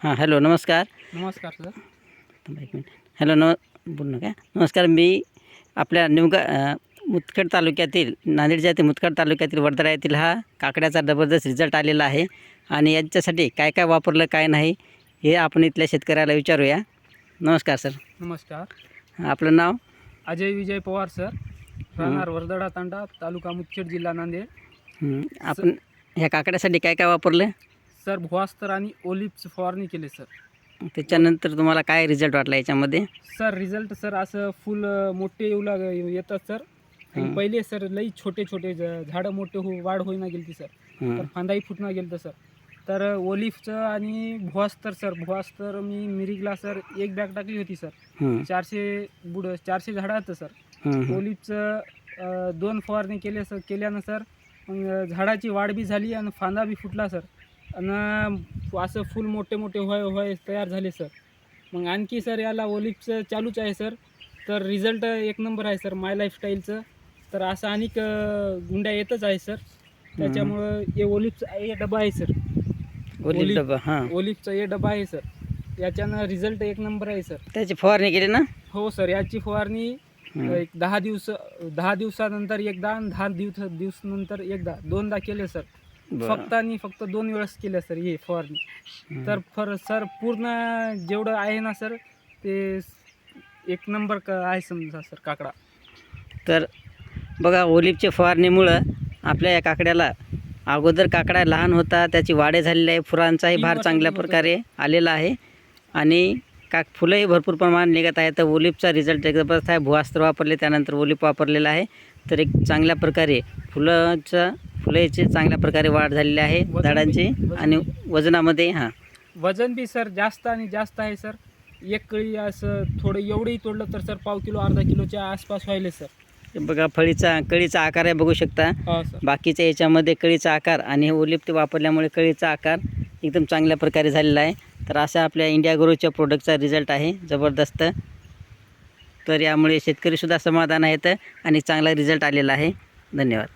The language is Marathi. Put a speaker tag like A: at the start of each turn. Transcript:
A: हां हॅलो नमस्कार.
B: नमस्कार सर.
A: थांबा एक मिनिट. हॅलो बोलू नका. नमस्कार. मी आपल्या मुदखेड तालुक्यातील नांदेड जिल्ह्यातील मुदखेड तालुक्यातील वर्धा येथील हा काकड्याचा जबरदस्त रिझल्ट आलेला आहे आणि यांच्यासाठी काय काय वापरलं काय नाही हे आपण इथल्या शेतकऱ्याला विचारूया. नमस्कार सर.
B: नमस्कार.
A: आपलं नाव?
B: अजय विजय पवार सर, राहणार वर्दडा तांडा, तालुका मुदखेड, जिल्हा नांदेड.
A: आपण ह्या काकड्यासाठी काय काय वापरलं
B: सर? भुवास्तर आणि ओलिव्हची फवारणी केली सर.
A: त्याच्यानंतर तुम्हाला काय रिझल्ट वाटला याच्यामध्ये?
B: सर रिझल्ट सर असं फुल मोठे येतात सर. आणि पहिले सर लई छोटे छोटे झाडं मोठे वाढ होईना गेली सर. तर फांदाही फुटणं गेलं सर. तर ओलिव्हचं आणि भुवास्तर मी मिरिगला सर एक बॅग टाकली होती सर. 400 झाडं होतं सर. ओलिव्हचं 2 फवारणी केल्यानं सर मग झाडाची वाढ बी झाली आणि फांदा बी फुटला सर. आणि असं फुल मोठे मोठे होय तयार झाले सर. मग आणखी सर याला ओलिव्हचं चालूच आहे सर. तर रिझल्ट एक नंबर आहे सर माय लाईफस्टाईलचं. तर असं अनेक गुंड्या येतच आहे सर. त्याच्यामुळं हे ओलिव्हचा हे डबा आहे सर. ओलिव्हचा हे डबा आहे सर. याच्यानं रिझल्ट एक नंबर आहे सर.
A: त्याची फवारणी केली ना?
B: हो सर. याची फवारणी एक 10 दिवसानंतर एकदा आणि 10 दिवस नंतर एकदा, 2दा केले सर. फक्त 2 वेळेस केलं सर हे फवारणी. तर सर पूर्ण जेवढं आहे ना सर ते एक नंबर आहे समजा सर काकडा.
A: तर बघा, ओलिव्हच्या फवारणीमुळं आपल्या या काकड्याला अगोदर काकडा लहान होता, त्याची वाढ झालेली आहे, फुलांचाही भार चांगल्या प्रकारे आलेला आहे आणि फुलंही भरपूर प्रमाणात निघत आहे. तर ओलिव्हचा रिझल्ट जबरदस्त आहे. भुवास्त्र वापरले, त्यानंतर ओलिव्ह वापरलेला आहे. तर एक चांगल्या प्रकारे फुलाची चांगल्या प्रकारे वाढ झालेली आहे झाडांची आणि वजनामध्ये
B: वजन बी सर जास्त आणि जास्त आहे सर. एक कळी असं थोडं एवढंही तोडलं तर सर पाव किलो अर्धा किलोच्या आसपास व्हायले सर.
A: बघा, कळीचा आकार आहे, बघू शकता. बाकीच्या याच्यामध्ये कळीचा आकार आणि ओलिव्ह वापरल्यामुळे कळीचा आकार एकदम चांगल्या प्रकारे झालेला आहे. तर असा आपल्या इंडिया ग्रोच्या प्रोडक्टचा रिझल्ट आहे जबरदस्त. तर यामुळे शेतकरीसुद्धा समाधान आहेत आणि चांगला रिझल्ट आलेला आहे. धन्यवाद.